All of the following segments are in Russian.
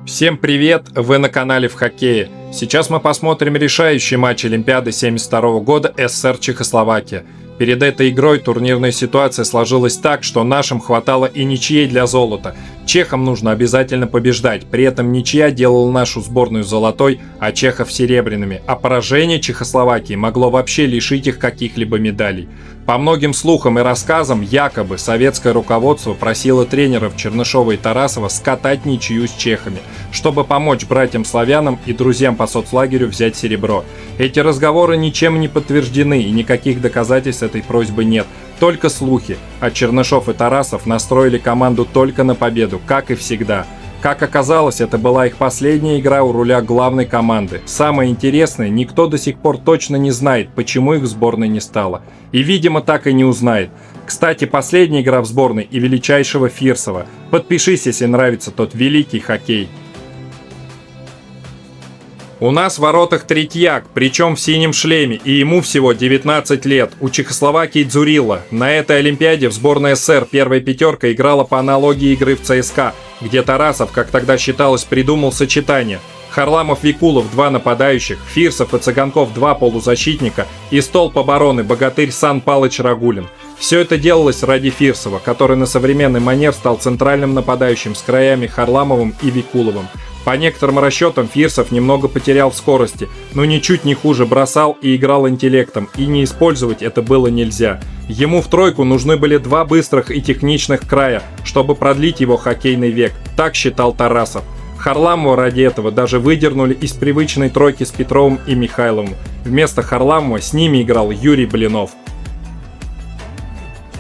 Всем привет, вы на канале в хоккее. Сейчас мы посмотрим решающий матч Олимпиады 1972 года СССР Чехословакия. Перед этой игрой турнирная ситуация сложилась так, что нашим хватало и ничьей для золота. Чехам нужно обязательно побеждать, при этом ничья делала нашу сборную золотой, а чехов серебряными, а поражение Чехословакии могло вообще лишить их каких-либо медалей. По многим слухам и рассказам, якобы советское руководство просило тренеров Чернышова и Тарасова скатать ничью с чехами, чтобы помочь братьям-славянам и друзьям по соцлагерю взять серебро. Эти разговоры ничем не подтверждены и никаких доказательств этой просьбы нет, только слухи, а Чернышов и Тарасов настроили команду только на победу, как и всегда. Как оказалось, это была их последняя игра у руля главной команды. Самое интересное, никто до сих пор точно не знает, почему их в сборной не стало. И, видимо, так и не узнает. Кстати, последняя игра в сборной и величайшего Фирсова. Подпишись, если нравится тот великий хоккей. У нас в воротах Третьяк, причем в синем шлеме, и ему всего 19 лет. У Чехословакии Дзурилла. На этой Олимпиаде в сборной СССР первая пятерка играла по аналогии игры в ЦСКА, где Тарасов, как тогда считалось, придумал сочетание. Харламов-Викулов – два нападающих, Фирсов и Цыганков – два полузащитника и столб обороны богатырь Сан Палыч Рагулин. Все это делалось ради Фирсова, который на современный манер стал центральным нападающим с краями Харламовым и Викуловым. По некоторым расчетам Фирсов немного потерял в скорости, но ничуть не хуже бросал и играл интеллектом, и не использовать это было нельзя. Ему в тройку нужны были два быстрых и техничных края, чтобы продлить его хоккейный век, так считал Тарасов. Харламова ради этого даже выдернули из привычной тройки с Петровым и Михайловым. Вместо Харламова с ними играл Юрий Блинов.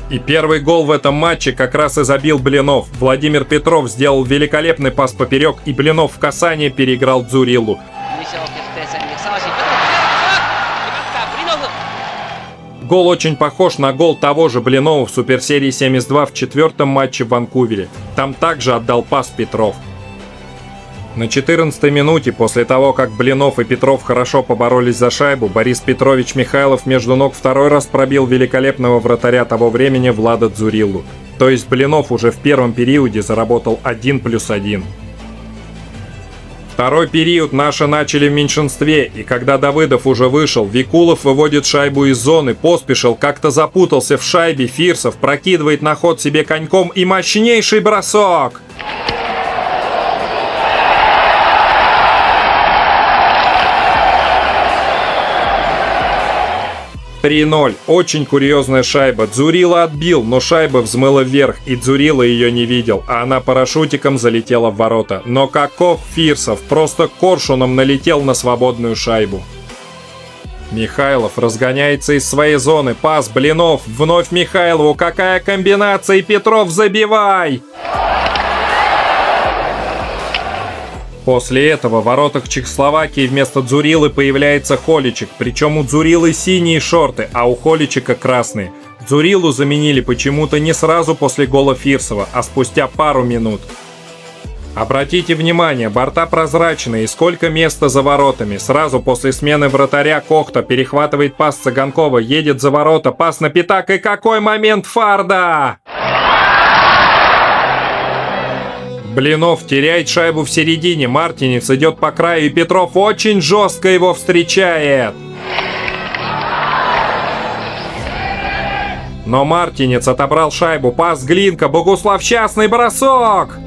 И первый гол в этом матче как раз и забил Блинов. Владимир Петров сделал великолепный пас поперек, и Блинов в касание переиграл Дзуриллу. Гол очень похож на гол того же Блинова в Суперсерии 72 в четвертом матче в Ванкувере. Там также отдал пас Петров. На 14-й минуте, после того, как Блинов и Петров хорошо поборолись за шайбу, Борис Петрович Михайлов между ног второй раз пробил великолепного вратаря того времени Влада Дзуриллу. То есть Блинов уже в первом периоде заработал 1+1. Второй период наши начали в меньшинстве, и когда Давыдов уже вышел, Викулов выводит шайбу из зоны, Поспешил, как-то запутался в шайбе, Фирсов прокидывает на ход себе коньком и мощнейший бросок! 3-0. Очень курьезная шайба. Дзурилла отбил, но шайба взмыла вверх, и Дзурилла ее не видел, а она парашютиком залетела в ворота. Но каков Фирсов, просто коршуном налетел на свободную шайбу. Михайлов разгоняется из своей зоны. Пас Блинов. Вновь Михайлову. Какая комбинация, и Петров забивай! После этого в воротах Чехословакии вместо Дзуриллы появляется Холичек, причем у Дзуриллы синие шорты, а у Холичека красные. Дзуриллу заменили почему-то не сразу после гола Фирсова, а спустя пару минут. Обратите внимание, борта прозрачные, и сколько места за воротами. Сразу после смены вратаря Кохта перехватывает пас Цыганкова, едет за ворота, пас на пятак, и какой момент фарда! Блинов теряет шайбу в середине, Мартинец идет по краю, и Петров очень жестко его встречает. Но Мартинец отобрал шайбу, пас Глинка, Богуслав Частный, бросок!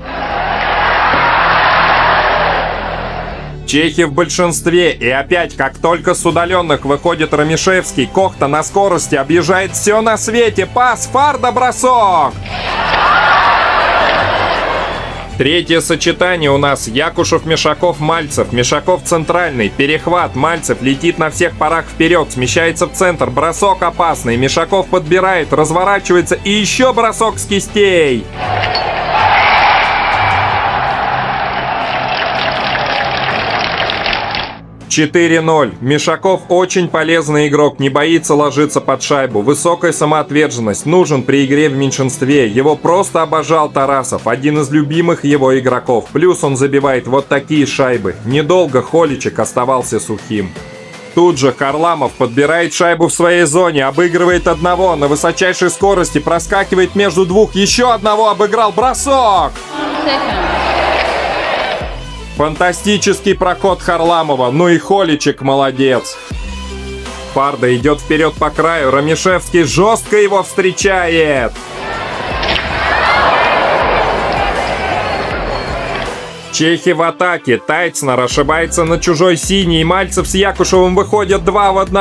Чехи в большинстве, и опять, как только с удаленных выходит Ромишевский, Кохта на скорости объезжает все на свете, пас, фарда, бросок! Третье сочетание у нас Якушев, Мишаков, Мальцев. Мишаков центральный, перехват, Мальцев летит на всех парах вперед, смещается в центр, бросок опасный, Мишаков подбирает, разворачивается и еще бросок с кистей. «4-0. Мишаков очень полезный игрок, не боится ложиться под шайбу. Высокая самоотверженность, нужен при игре в меньшинстве. Его просто обожал Тарасов, один из любимых его игроков. Плюс он забивает вот такие шайбы. Недолго Холичек оставался сухим». Тут же Харламов подбирает шайбу в своей зоне, обыгрывает одного, на высочайшей скорости проскакивает между двух, еще одного обыграл, бросок! Фантастический проход Харламова, ну и Холичек молодец. Фарда идет вперед по краю, Ромишевский жестко его встречает. Чехи в атаке, Тайцнер ошибается на чужой синий, Мальцев с Якушевым выходят 2 в 1.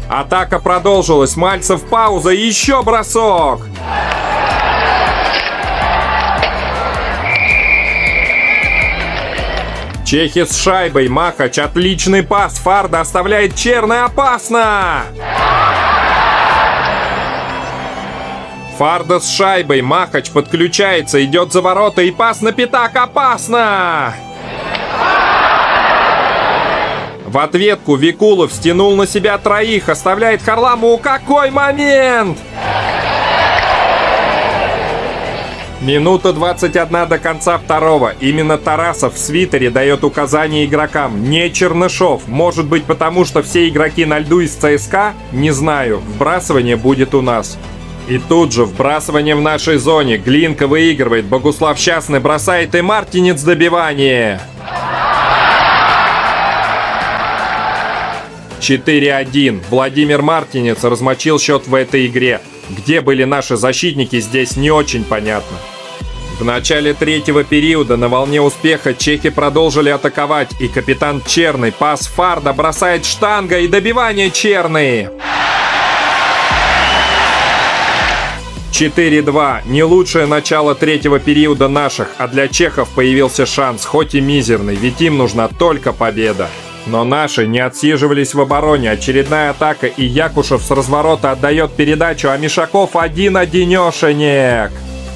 Атака продолжилась, Мальцев пауза, еще бросок. Чехи с шайбой, Махач, отличный пас, Фарда оставляет Черный, опасно! Фарда с шайбой, Махач подключается, идет за ворота и пас на пятак, опасно! В ответку Викулов стянул на себя троих, оставляет Харламову, какой момент! Минута 21 до конца второго. Именно Тарасов в свитере дает указания игрокам, не Чернышов. Может быть, потому что все игроки на льду из ЦСКА? Не знаю. Вбрасывание будет у нас. И тут же вбрасывание в нашей зоне. Глинка выигрывает, Богуслав Счастный бросает и Мартинец добивание. 4-1. Владимир Мартинец размочил счет в этой игре. Где были наши защитники, здесь не очень понятно. В начале третьего периода на волне успеха чехи продолжили атаковать, и капитан Черный, пас Фарда, бросает штанга и добивание Черный. 4-2. Не лучшее начало третьего периода наших, а для чехов появился шанс, хоть и мизерный, ведь им нужна только победа. Но наши не отсиживались в обороне. Очередная атака, и Якушев с разворота отдает передачу, а Мишаков один-одинешенек.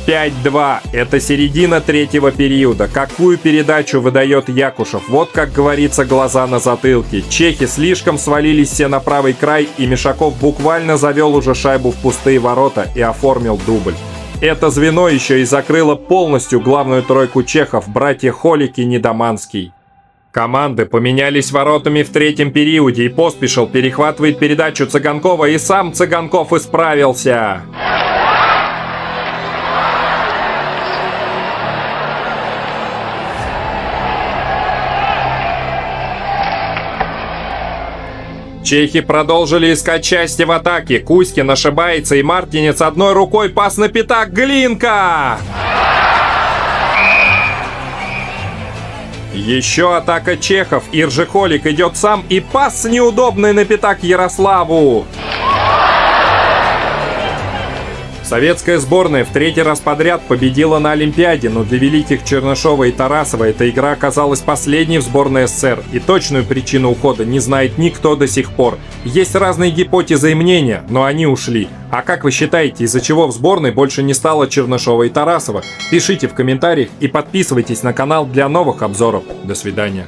5-2. Это середина третьего периода. Какую передачу выдает Якушев? Вот, как говорится, глаза на затылке. Чехи слишком свалились все на правый край, и Мишаков буквально завел уже шайбу в пустые ворота и оформил дубль. Это звено еще и закрыло полностью главную тройку чехов, братья Холик и Недоманский. Команды поменялись воротами в третьем периоде, и Поспешил перехватывает передачу Цыганкова, и сам Цыганков исправился. Чехи продолжили искать счастье в атаке. Кузькин ошибается, и Мартинец одной рукой, пас на пятак, Глинка! Еще атака чехов. Иржи Холик идет сам, и пас неудобный на пятак Ярославу. Советская сборная в третий раз подряд победила на Олимпиаде, но для великих Чернышова и Тарасова эта игра оказалась последней в сборной СССР, и точную причину ухода не знает никто до сих пор. Есть разные гипотезы и мнения, но они ушли. А как вы считаете, из-за чего в сборной больше не стало Чернышова и Тарасова? Пишите в комментариях и подписывайтесь на канал для новых обзоров. До свидания.